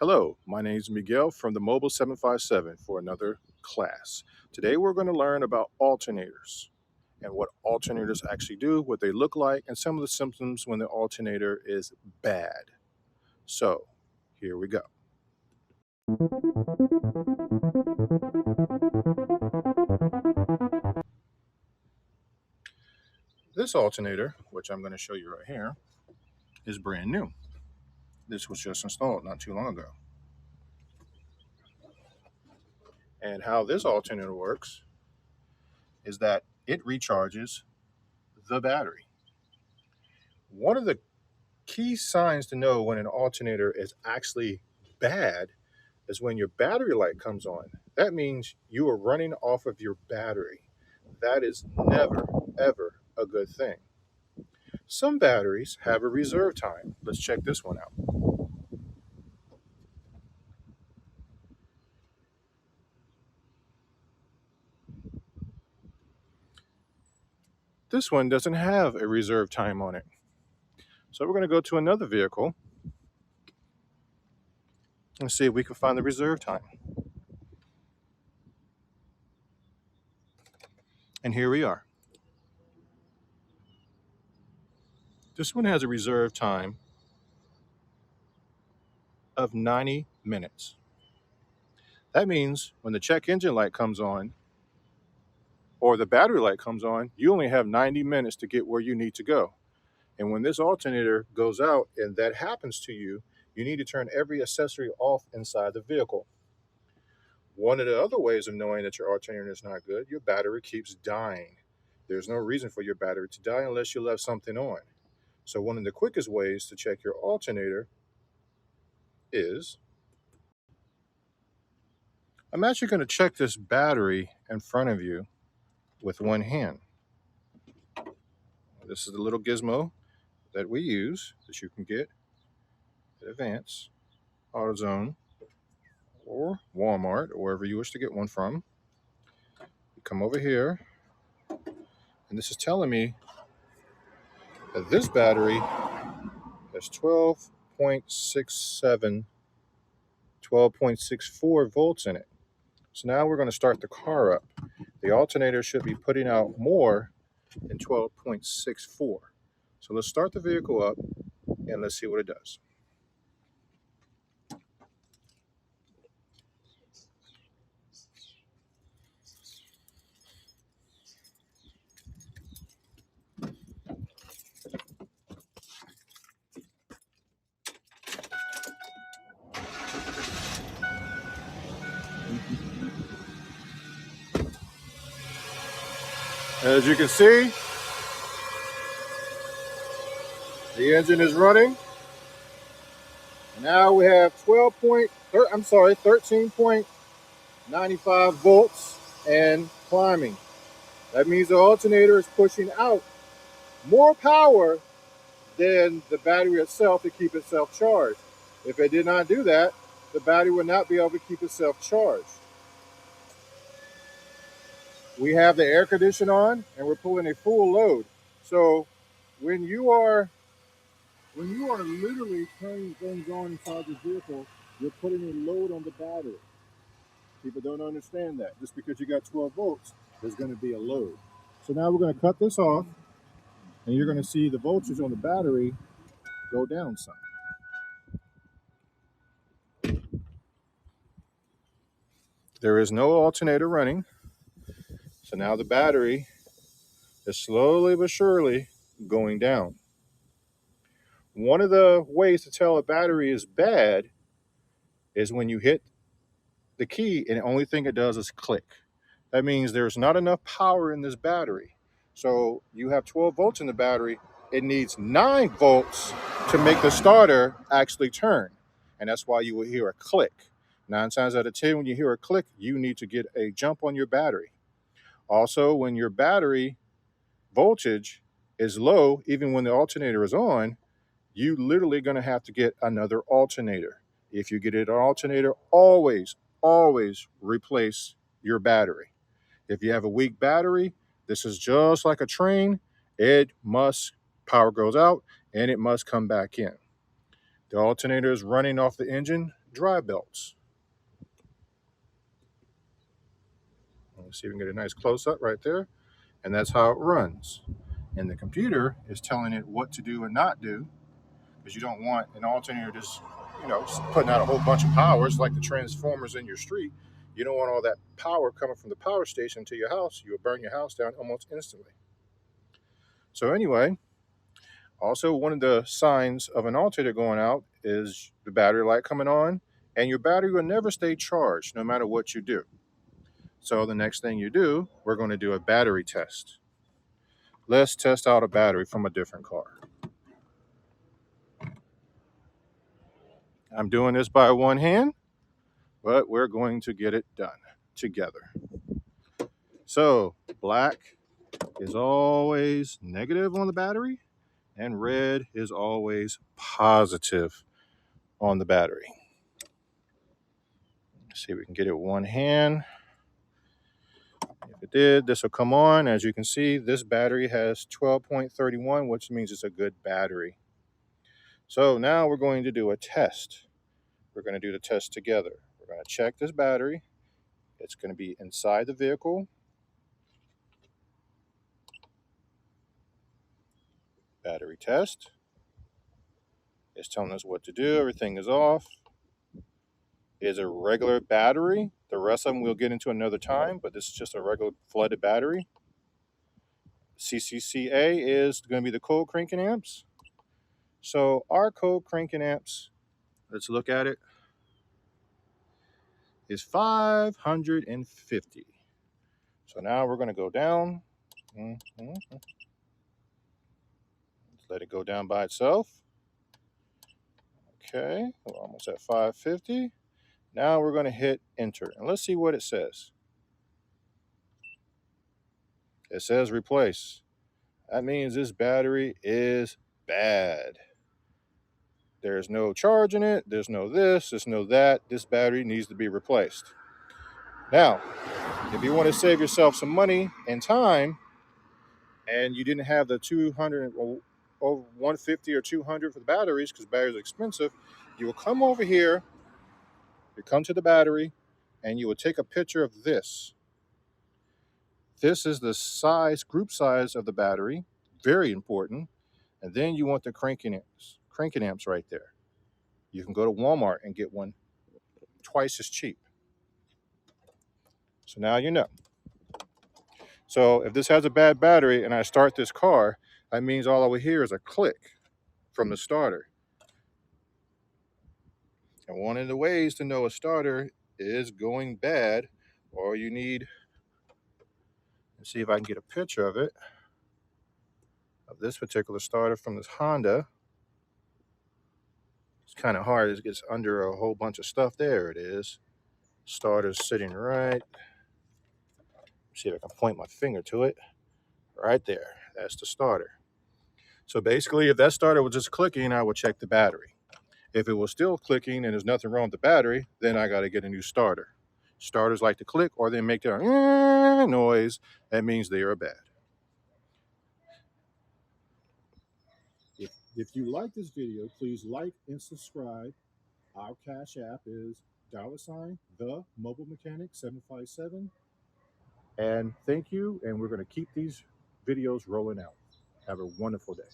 Hello, my name is Miguel from the Mobile 757 for another class. Today we're going to learn about alternators and what alternators actually do, what they look like, and some of the symptoms when the alternator is bad. So, here we go. This alternator, which I'm going to show you right here, is brand new. This was just installed not too long ago. And how this alternator works is that it recharges the battery. One of the key signs to know when an alternator is actually bad is when your battery light comes on. That means you are running off of your battery. That is never, ever a good thing. Some batteries have a reserve time. Let's check this one out. This one doesn't have a reserve time on it. So we're going to go to another vehicle and see if we can find the reserve time. And here we are. This one has a reserve time of 90 minutes. That means when the check engine light comes on or the battery light comes on, you only have 90 minutes to get where you need to go. And when this alternator goes out and that happens to you, you need to turn every accessory off inside the vehicle. One of the other ways of knowing that your alternator is not good, your battery keeps dying. There's no reason for your battery to die unless you left something on. So one of the quickest ways to check your alternator is, I'm actually going to check this battery in front of you with one hand. This is the little gizmo that we use that you can get at Advance, AutoZone, or Walmart, or wherever you wish to get one from. You come over here, and this is telling me that this battery has 12.67, 12.64 volts in it. So now we're going to start the car up. The alternator should be putting out more than 12.64. So let's start the vehicle up and let's see what it does. As you can see, the engine is running. Now we have 13.95 volts and climbing. That means the alternator is pushing out more power than the battery itself to keep itself charged. If it did not do that, the battery would not be able to keep itself charged. We have the air conditioner on and we're pulling a full load. So when you are literally turning things on inside the vehicle, you're putting a load on the battery. People don't understand that. Just because you got 12 volts, there's going to be a load. So now we're going to cut this off, and you're going to see the voltage on the battery go down some. There is no alternator running, so now the battery is slowly but surely going down. One of the ways to tell a battery is bad is when you hit the key and the only thing it does is click. That means there's not enough power in this battery. So you have 12 volts in the battery. It needs 9 volts to make the starter actually turn. And that's why you will hear a click. 9 times out of 10, when you hear a click, you need to get a jump on your battery. Also, when your battery voltage is low, even when the alternator is on, you literally going to have to get another alternator. If you get an alternator, always replace your battery. If you have a weak battery, this is just like a train. Power goes out and it must come back in. The alternator is running off the engine drive belts. Let's see if we can get a nice close-up right there. And that's how it runs. And the computer is telling it what to do and not do, because you don't want an alternator just, putting out a whole bunch of power. It's like the transformers in your street. You don't want all that power coming from the power station to your house. You will burn your house down almost instantly. So anyway, also one of the signs of an alternator going out is the battery light coming on, and your battery will never stay charged no matter what you do. So the next thing you do, we're going to do a battery test. Let's test out a battery from a different car. I'm doing this by one hand, but we're going to get it done together. So black is always negative on the battery, and red is always positive on the battery. Let's see if we can get it with one hand. If it did, this will come on. As you can see, this battery has 12.31, which means it's a good battery. So now we're going to do a test. We're going to do the test together. We're going to check this battery. It's going to be inside the vehicle. Battery test. It's telling us what to do. Everything is off. Is a regular battery. The rest of them we'll get into another time, but this is just a regular flooded battery. CCCA is going to be the cold cranking amps. So our cold cranking amps, let's look at it, is 550. So now we're going to go down. Let's let it go down by itself. Okay, we're almost at 550. Now we're going to hit enter, and let's see what it says. It says replace. That means this battery is bad. There's no charge in it. There's no this. There's no that. This battery needs to be replaced. Now, if you want to save yourself some money and time, and you didn't have the 200 or 150 or 200 for the batteries, because batteries are expensive, you will come over here, you come to the battery, and you will take a picture of this. This is the size, group size of the battery, very important. And then you want the cranking amps right there. You can go to Walmart and get one twice as cheap. So now you know. So if this has a bad battery and I start this car, that means all I will hear is a click from the starter. And one of the ways to know a starter is going bad, or you need, let's see if I can get a picture of it, of this particular starter from this Honda. It's kind of hard. It gets under a whole bunch of stuff. There it is. Starter's sitting right. See if I can point my finger to it. Right there. That's the starter. So basically, if that starter was just clicking, I would check the battery. If it was still clicking and there's nothing wrong with the battery, then I got to get a new starter. Starters like to click, or they make their noise. That means they are bad. If you like this video, please like and subscribe. Our Cash App is $ the mobilemechanic 757. And thank you. And we're going to keep these videos rolling out. Have a wonderful day.